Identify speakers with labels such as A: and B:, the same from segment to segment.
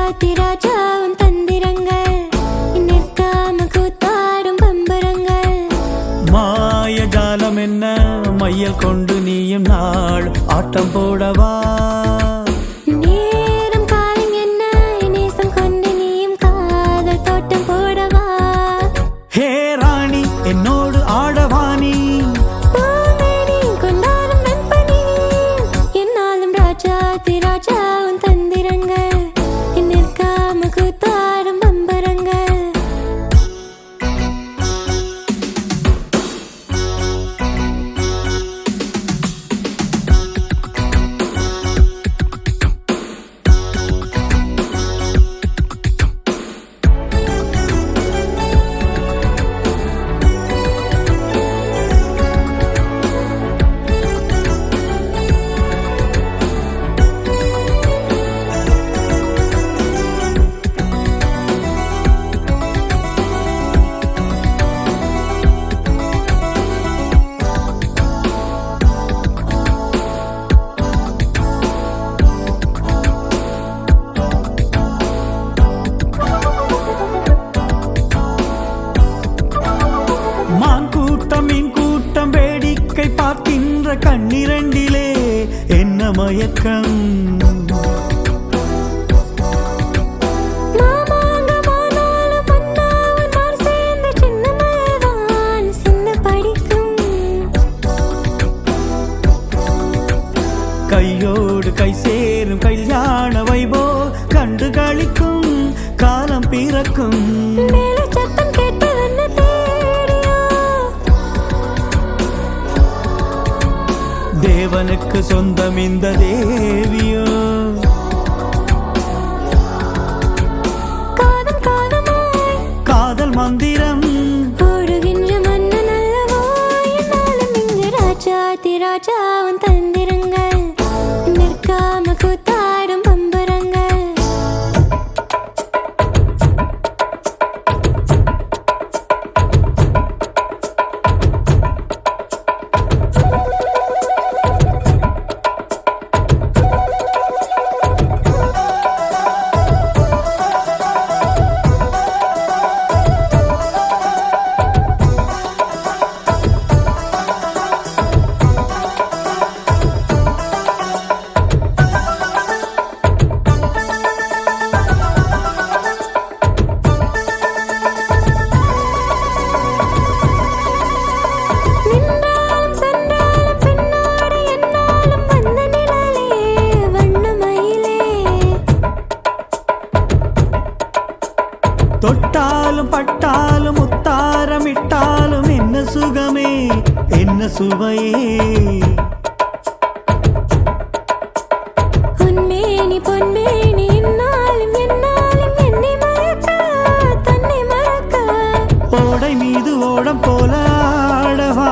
A: ராஜாதி ராஜா உன் தந்திரங்கள் நிற்காம கூத்தாடும் பம்பரங்கள்.
B: மாய ஜாலம் என்ன மையல் கொண்டு நீயும் நாள் ஆட்டம் போடவா.
A: நேரம் காலம் என்ன நேசம் கொண்டு நீயும் காதல் தோட்டம் போடவா.
B: ஹே ராணி என்னோடு ஆடவானி.
A: பூமேனி கொண்டாடும் நண்பனி என்னாலும் ராஜாதி ராஜா உன் தந்திரங்கள் நிற்காம கூத்தாடும் பம்பரங்கள். கூட்டம் வேடிக்கை பார்க்கின்ற கண்ணிரண்டிலே என்ன மயக்கம். கையோடு கை சேரும் கல்யாண வைபோ கண்டு களிக்கும் காலம் பிறக்கும். தேவனுக்கு சொந்தம் இந்த தேவியோ. காதல் மந்திரம் போடுகின்ற மன்னன் அல்லவோ என்னாலும் இங்கு ராஜாதி ராஜா உன் தந்திரங்கள் நிற்காம கூத்தாடும் பம்பரங்கள்.
B: தொட்டாலும் பட்டாலும் முத்தாரமிட்டாலும் என்ன சுகமே என்ன சுவையே.
A: உன்மேனி பொன்மேனி என்னாலும் என்னாலும் என்னை மறக்க தன்னை மறக்க.
B: ஓடை மீது ஓடம் போல ஆடவா.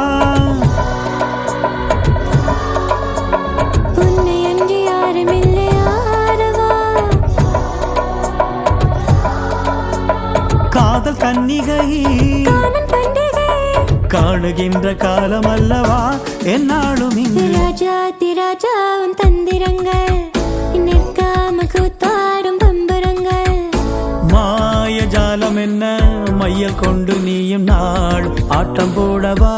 A: உன்னை அன்றி யாரும் இல்லை ஆடவா.
B: காதல் கன்னிகை காணுகின்ற காலம் அல்லவா என்னாலும் இங்கு
A: ராஜாதி ராஜா உன் தந்திரங்கள் நிற்காம கூத்தாடும் பம்பரங்கள்.
B: மாய ஜாலம் என்ன மையல் கொண்டு நீயும் நாள் ஆட்டம் போடவா.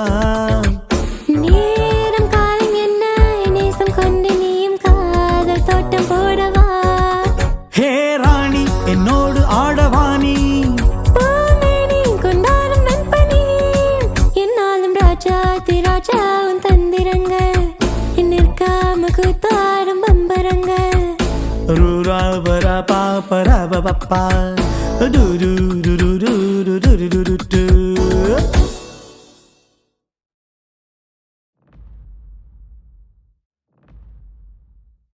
A: நேரம் காலம் என்ன நேசம் கொண்டு நீயும் காதல் தோட்டம் போடவா.
B: ஹே ராணி என்னோடு ஆடவானி.
A: ராஜாதி ராஜா உன் தந்திரங்கள் நிற்காம கூத்தாடும் பம்பரங்கள்.
B: ரூரா பரா பா பரா பப்பா டு டு டு